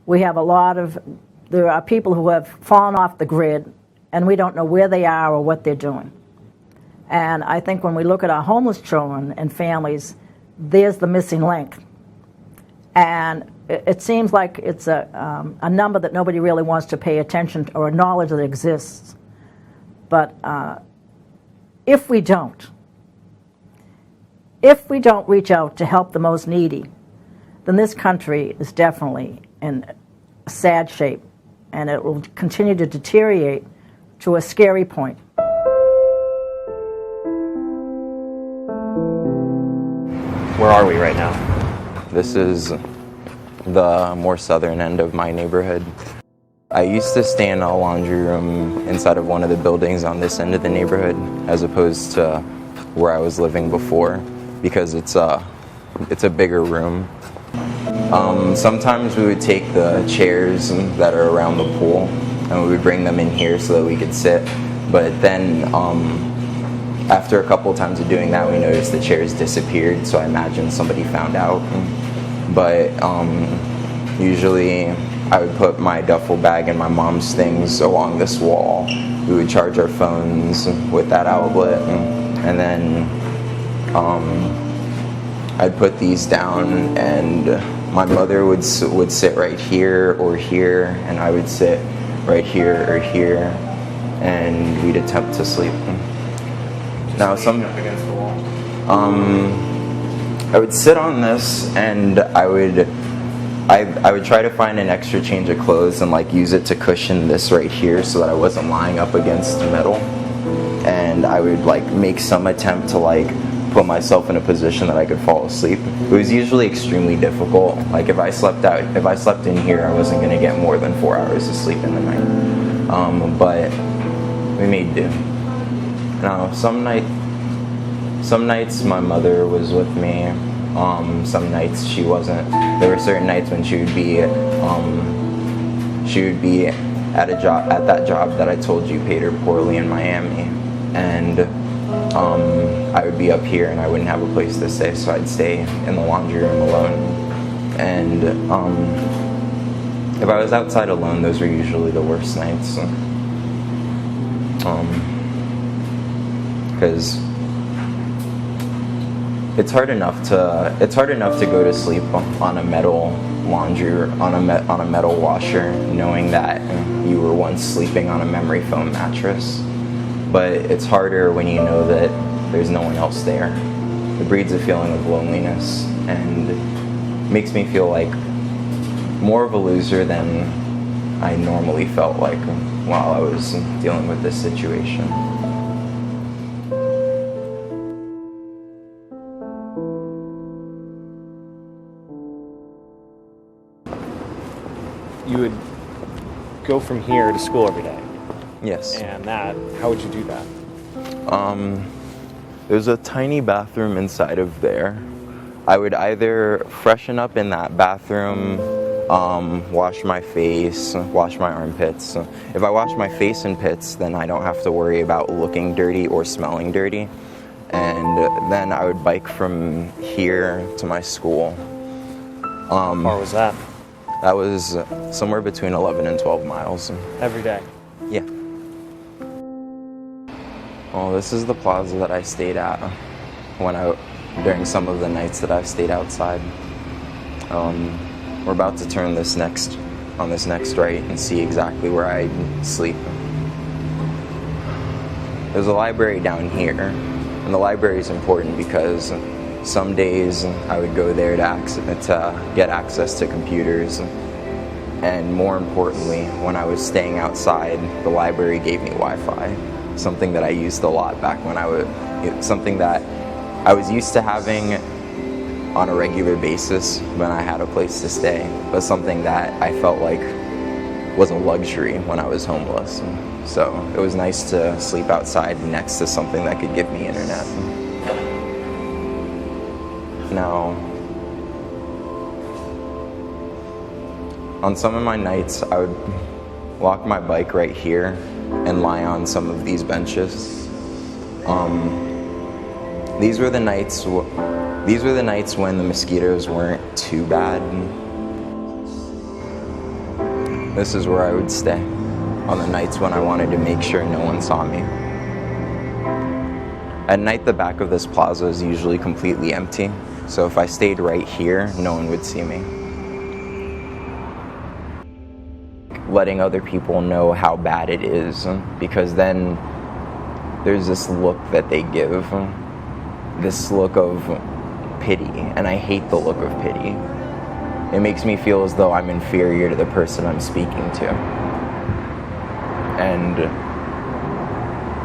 We have there are people who have fallen off the grid, and we don't know where they are or what they're doing. And I think when we look at our homeless children and families, there's the missing link. And it seems like it's a number that nobody really wants to pay attention to or acknowledge that it exists. But if we don't reach out to help the most needy, then this country is definitely in sad shape, and it will continue to deteriorate to a scary point. Where are we right now? This is the more southern end of my neighborhood. I used to stay in a laundry room inside of one of the buildings on this end of the neighborhood, as opposed to where I was living before, because it's a bigger room. Sometimes we would take the chairs that are around the pool and we would bring them in here so that we could sit. But then after a couple times of doing that, we noticed the chairs disappeared, so I imagine somebody found out. But usually I would put my duffel bag and my mom's things along this wall. We would charge our phones with that outlet, and then I'd put these down, and my mother would sit right here or here, and I would sit right here or here, and we'd attempt to sleep. Now up against the wall. I would sit on this, and I would try to find an extra change of clothes and like use it to cushion this right here so that I wasn't lying up against the metal. And I would like make some attempt to like put myself in a position that I could fall asleep. It was usually extremely difficult. Like if I slept in here, I wasn't gonna get more than 4 hours of sleep in the night. But we made do. Now some nights my mother was with me. Some nights she wasn't. There were certain nights when she would be at that job that I told you paid her poorly in Miami, and I would be up here and I wouldn't have a place to stay, so I'd stay in the laundry room alone. And if I was outside alone, those were usually the worst nights, because it's hard enough to go to sleep on a metal on a metal washer, knowing that you were once sleeping on a memory foam mattress. But it's harder when you know that there's no one else there. It breeds a feeling of loneliness and makes me feel like more of a loser than I normally felt like while I was dealing with this situation. You would go from here to school every day. Yes. And how would you do that? There's a tiny bathroom inside of there. I would either freshen up in that bathroom, wash my face, wash my armpits. If I wash my face and pits, then I don't have to worry about looking dirty or smelling dirty. And then I would bike from here to my school. How far was that? That was somewhere between 11 and 12 miles. Every day? Yeah. Well, this is the plaza that I stayed at during some of the nights that I've stayed outside. We're about to turn on this next right and see exactly where I sleep. There's a library down here, and the library is important because some days I would go there to get access to computers, and more importantly, when I was staying outside, the library gave me Wi-Fi, something that I used a lot back when something that I was used to having on a regular basis when I had a place to stay, but something that I felt like was a luxury when I was homeless. So it was nice to sleep outside next to something that could give me internet. Now, on some of my nights, I would lock my bike right here and lie on some of these benches. These were the nights when the mosquitoes weren't too bad. This is where I would stay on the nights when I wanted to make sure no one saw me. At night, the back of this plaza is usually completely empty, so if I stayed right here, no one would see me. Letting other people know how bad it is, because then there's this look that they give, this look of pity, and I hate the look of pity. It makes me feel as though I'm inferior to the person I'm speaking to. And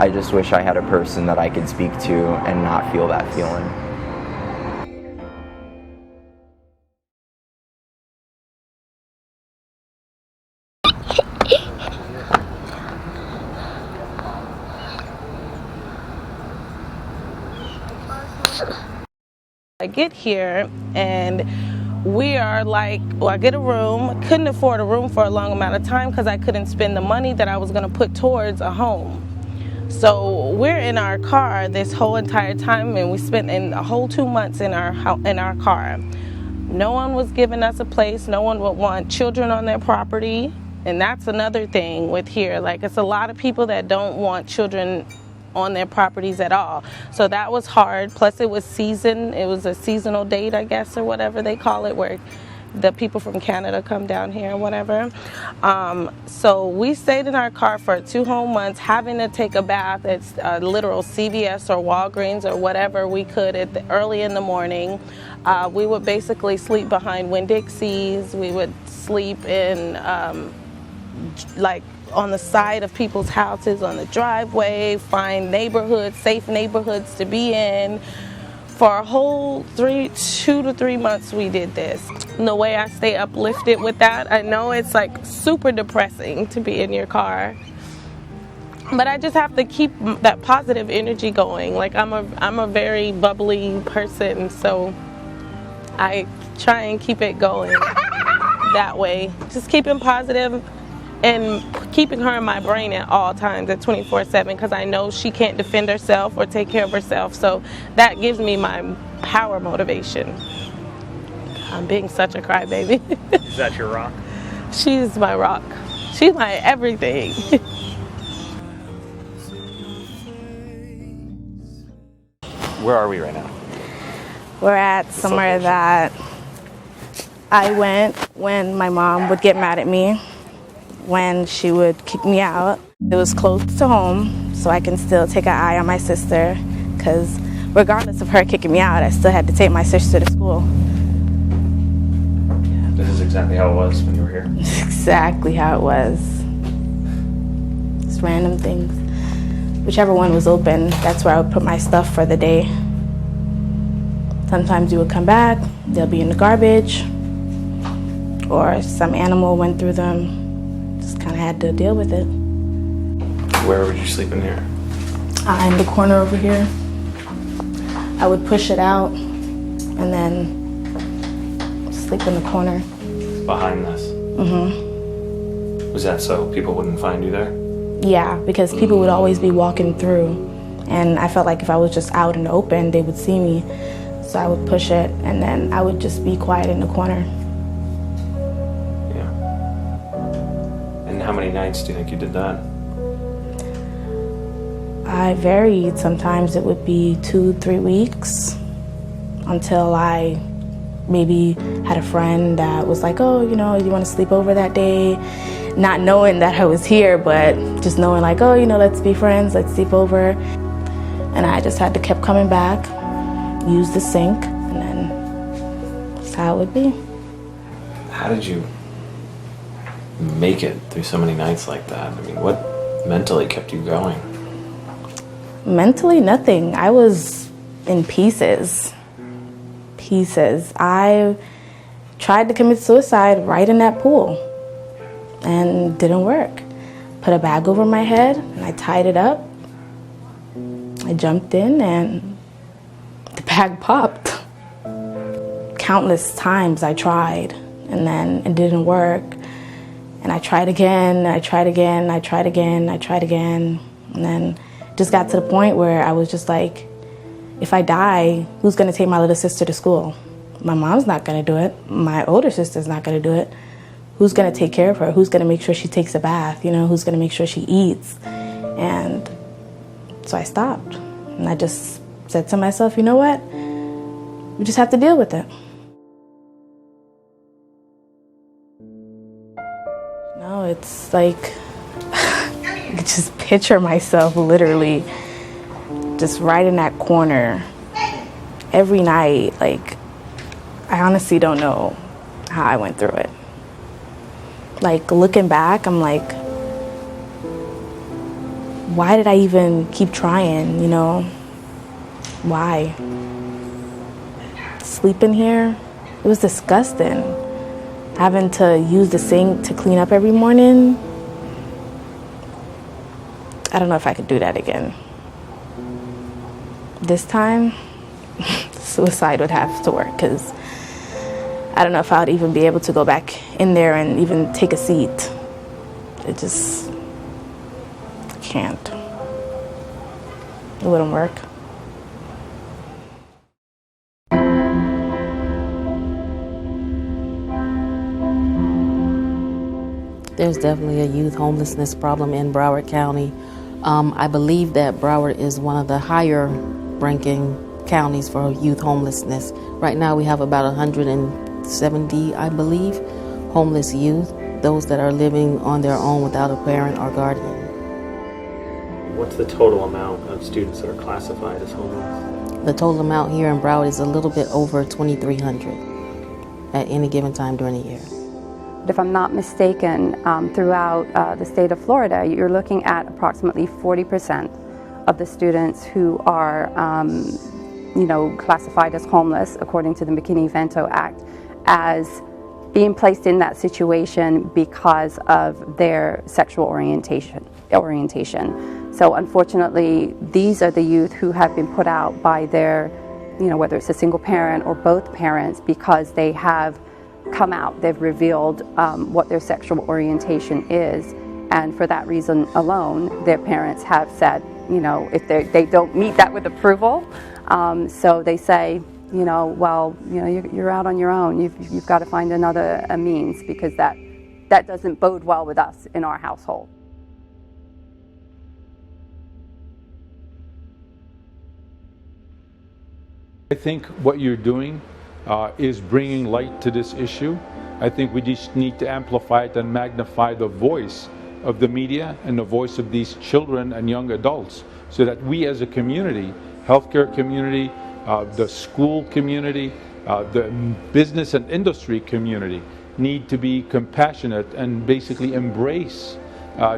I just wish I had a person that I could speak to and not feel that feeling. I get here and we are like, well, I get a room. Couldn't afford a room for a long amount of time because I couldn't spend the money that I was going to put towards a home. So we're in our car this whole entire time, and we spent in a whole 2 months in our car. No one was giving us a place. No one would want children on their property, and that's another thing with here. Like, it's a lot of people that don't want children on their properties at all. So that was hard. Plus it was a seasonal date, I guess, or whatever they call it, where the people from Canada come down here or whatever. So we stayed in our car for 2 whole months, having to take a bath at a literal CVS or Walgreens or whatever we could early in the morning. We would basically sleep behind Winn-Dixies. We would sleep in like on the side of people's houses, on the driveway, find safe neighborhoods to be in. For a whole 2 to 3 months we did this. And the way I stay uplifted with that, I know it's like super depressing to be in your car, but I just have to keep that positive energy going. Like, I'm a very bubbly person, so I try and keep it going that way. Just keeping positive and keeping her in my brain at all times, at 24/7, because I know she can't defend herself or take care of herself. So that gives me my power motivation. I'm being such a crybaby. Is that your rock? She's my rock. She's my everything. Where are we right now? We're at somewhere that I went when my mom would get mad at me, when she would kick me out. It was close to home, so I can still take an eye on my sister, because regardless of her kicking me out, I still had to take my sister to school. This is exactly how it was when you were here. Exactly how it was. Just random things. Whichever one was open, that's where I would put my stuff for the day. Sometimes you would come back, they'll be in the garbage, or some animal went through them. Just kind of had to deal with it. Where would you sleep in here? In the corner over here. I would push it out and then sleep in the corner. Behind this? Mm-hmm. Was that so people wouldn't find you there? Yeah, because people would always be walking through, and I felt like if I was just out in the open, they would see me. So I would push it, and then I would just be quiet in the corner. Yeah. And how many nights do you think you did that? I varied. Sometimes it would be 2-3 weeks until I maybe had a friend that was like, oh, you want to sleep over that day? Not knowing that I was here, but just knowing like, oh, let's be friends, let's sleep over. And I just had to keep coming back, use the sink, and then that's how it would be. How did you make it through so many nights like that? I mean, what mentally kept you going? Mentally, nothing. I was in pieces. I tried to commit suicide right in that pool, and didn't work. Put a bag over my head, and I tied it up. I jumped in, and the bag popped. Countless times I tried, and then it didn't work. And I tried again, and then just got to the point where I was just like, if I die, who's gonna take my little sister to school? My mom's not gonna do it. My older sister's not gonna do it. who's going to take care of her? Who's going to make sure she takes a bath? You know, who's going to make sure she eats? And so I stopped. And I just said to myself, you know what? We just have to deal with it. No, it's like, I could just picture myself literally just right in that corner every night. Like, I honestly don't know how I went through it. Like, looking back, I'm like, why did I even keep trying, you know? Why? Sleeping here, it was disgusting. Having to use the sink to clean up every morning, I don't know if I could do that again. This time, suicide would have to work, because I don't know if I would even be able to go back in there and even take a seat. It just can't. It wouldn't work. There's definitely a youth homelessness problem in Broward County. I believe that Broward is one of the higher ranking counties for youth homelessness. Right now we have about 170, I believe, homeless youth, those that are living on their own without a parent or guardian. What's the total amount of students that are classified as homeless? The total amount here in Broward is a little bit over 2,300 at any given time during the year. If I'm not mistaken, throughout the state of Florida, you're looking at approximately 40% of the students who are, classified as homeless, according to the McKinney-Vento Act, as being placed in that situation because of their sexual orientation. So unfortunately, these are the youth who have been put out by their, whether it's a single parent or both parents, because they have come out, they've revealed what their sexual orientation is, and for that reason alone, their parents have said, if they don't meet that with approval, so they say, you're out on your own. You've got to find another means, because that doesn't bode well with us in our household. I think what you're doing is bringing light to this issue. I think we just need to amplify it and magnify the voice of the media and the voice of these children and young adults, so that we as a community, healthcare community, the school community, the business and industry community, need to be compassionate and basically embrace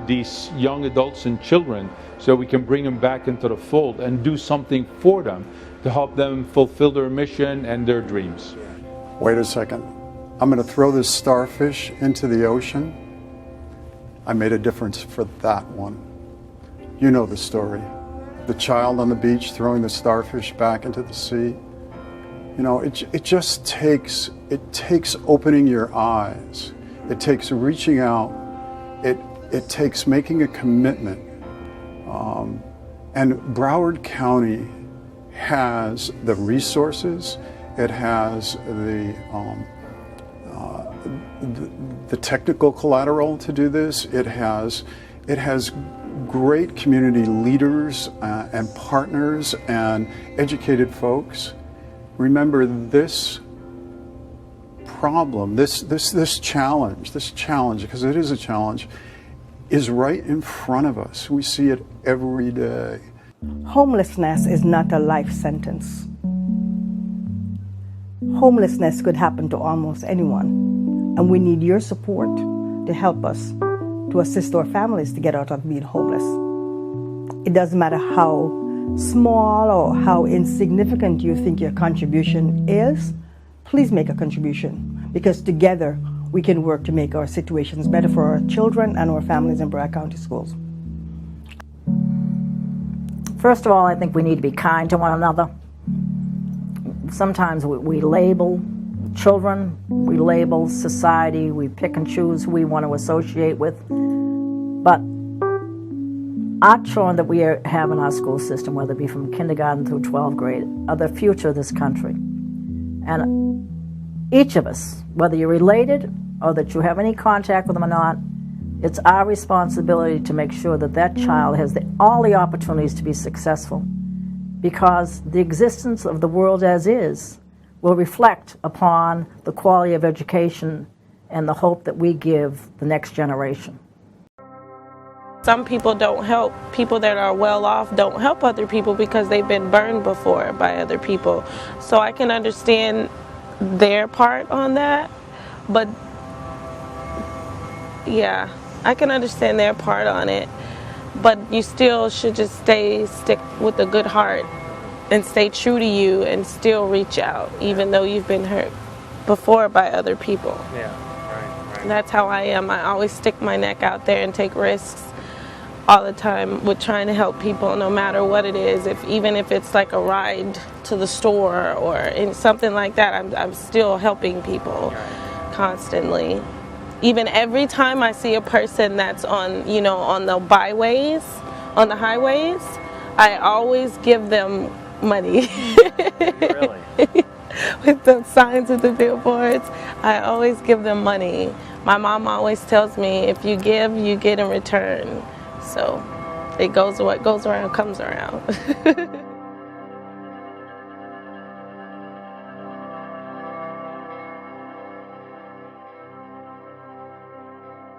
these young adults and children, so we can bring them back into the fold and do something for them to help them fulfill their mission and their dreams. Wait a second. I'm going to throw this starfish into the ocean. I made a difference for that one. You know the story. The child on the beach throwing the starfish back into the sea. It just takes opening your eyes. It takes reaching out. It takes making a commitment. And Broward County has the resources, it has the technical collateral to do this, it has great community leaders and partners and educated folks. Remember, this problem, this challenge, because it is a challenge, is right in front of us. We see it every day. Homelessness is not a life sentence. Homelessness could happen to almost anyone, and we need your support to help us, to assist our families to get out of being homeless. It doesn't matter how small or how insignificant you think your contribution is, please make a contribution, because together we can work to make our situations better for our children and our families in Broward County schools. First of all, I think we need to be kind to one another. Sometimes we label children, we label society, we pick and choose who we want to associate with. But our children that we have in our school system, whether it be from kindergarten through 12th grade, are the future of this country. And each of us, whether you're related or that you have any contact with them or not, it's our responsibility to make sure that that child has all the opportunities to be successful, because the existence of the world as is will reflect upon the quality of education and the hope that we give the next generation. Some people don't help. People that are well off don't help other people because they've been burned before by other people. So I can understand their part on that, but yeah, I can understand their part on it, but you still should just stick with a good heart and stay true to you and still reach out, even though you've been hurt before by other people. Yeah, right. That's how I am. I always stick my neck out there and take risks all the time with trying to help people, no matter what it is. Even if it's like a ride to the store or in something like that, I'm still helping people constantly. Even every time I see a person that's on the byways, on the highways, I always give them money. Really? With the signs of the billboards, I always give them money. My mom always tells me, if you give, you get in return. So what goes around comes around.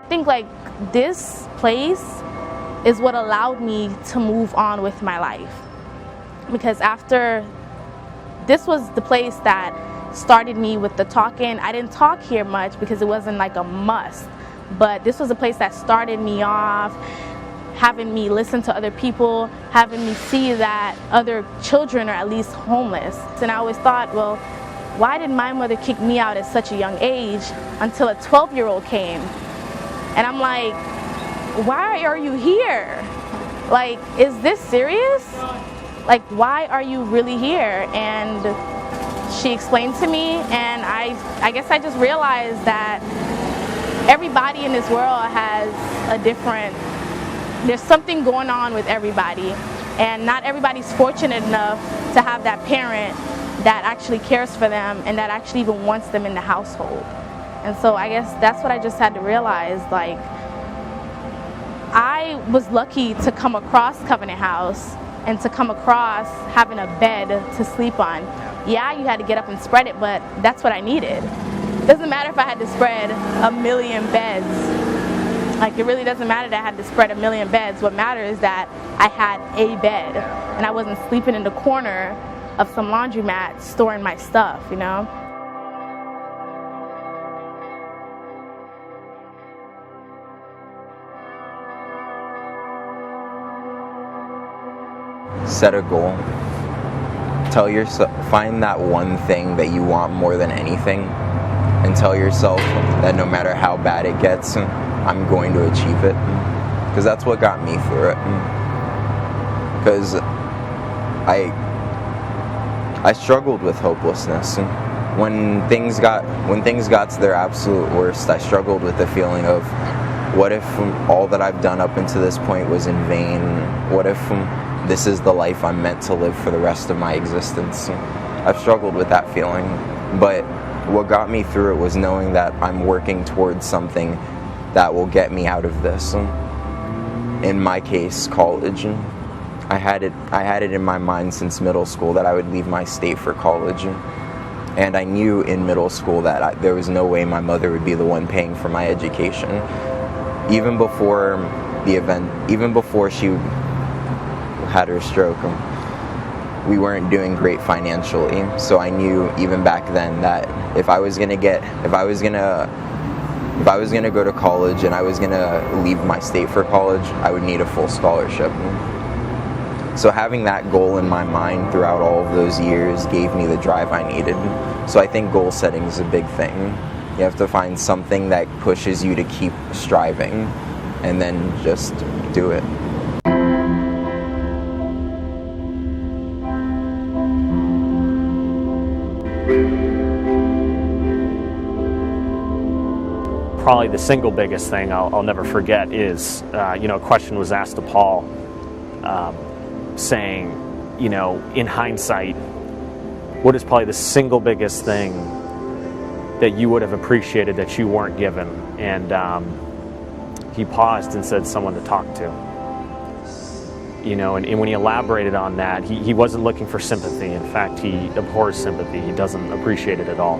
I think like this place is what allowed me to move on with my life, because after this was the place that started me with the talking. I didn't talk here much because it wasn't like a must, but this was a place that started me off, having me listen to other people, having me see that other children are at least homeless. And I always thought, well, why did my mother kick me out at such a young age, until a 12-year-old came? And I'm like, why are you here? Like, is this serious? Like, why are you really here? And she explained to me, and I guess I just realized that everybody in this world has there's something going on with everybody, and not everybody's fortunate enough to have that parent that actually cares for them and that actually even wants them in the household. And so I guess that's what I just had to realize. Like, I was lucky to come across Covenant House and to come across having a bed to sleep on. Yeah, you had to get up and spread it, but that's what I needed. It doesn't matter if I had to spread 1,000,000 beds. Like, it really doesn't matter that I had to spread 1,000,000 beds. What matters is that I had a bed and I wasn't sleeping in the corner of some laundromat storing my stuff, you know? Set a goal. Tell yourself, find that one thing that you want more than anything, and tell yourself that no matter how bad it gets, I'm going to achieve it. Because that's what got me through it. Because I struggled with hopelessness. When things got to their absolute worst, I struggled with the feeling of, what if all that I've done up until this point was in vain? What if this is the life I'm meant to live for the rest of my existence? I've struggled with that feeling, but what got me through it was knowing that I'm working towards something that will get me out of this. In my case, college. I had it in my mind since middle school that I would leave my state for college. And I knew in middle school that there was no way my mother would be the one paying for my education. Even before the event, even before she had her stroke, we weren't doing great financially. So I knew even back then that if I was gonna go to college and I was gonna leave my state for college, I would need a full scholarship. So having that goal in my mind throughout all of those years gave me the drive I needed. So I think goal setting is a big thing. You have to find something that pushes you to keep striving, and then just do it. Probably the single biggest thing I'll never forget is, a question was asked to Paul, saying, in hindsight, what is probably the single biggest thing that you would have appreciated that you weren't given. And he paused and said, someone to talk to. You know, and when he elaborated on that, he wasn't looking for sympathy. In fact, he abhors sympathy. He doesn't appreciate it at all.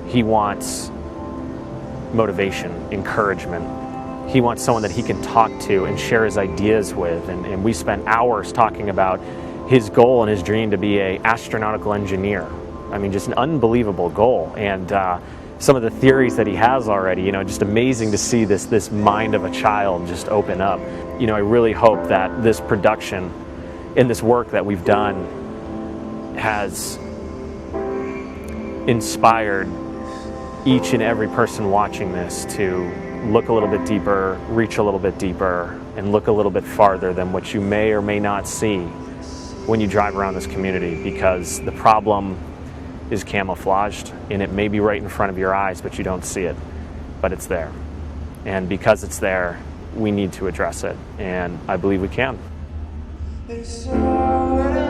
He wants motivation, encouragement. He wants someone that he can talk to and share his ideas with. And we spent hours talking about his goal and his dream to be an astronautical engineer. I mean, just an unbelievable goal. And some of the theories that he has already, you know, just amazing to see this mind of a child just open up. You know, I really hope that this production and this work that we've done has inspired each and every person watching this to look a little bit deeper, reach a little bit deeper, and look a little bit farther than what you may or may not see when you drive around this community, because the problem is camouflaged and it may be right in front of your eyes, but you don't see it, but it's there. And because it's there, we need to address it, and I believe we can. There's so many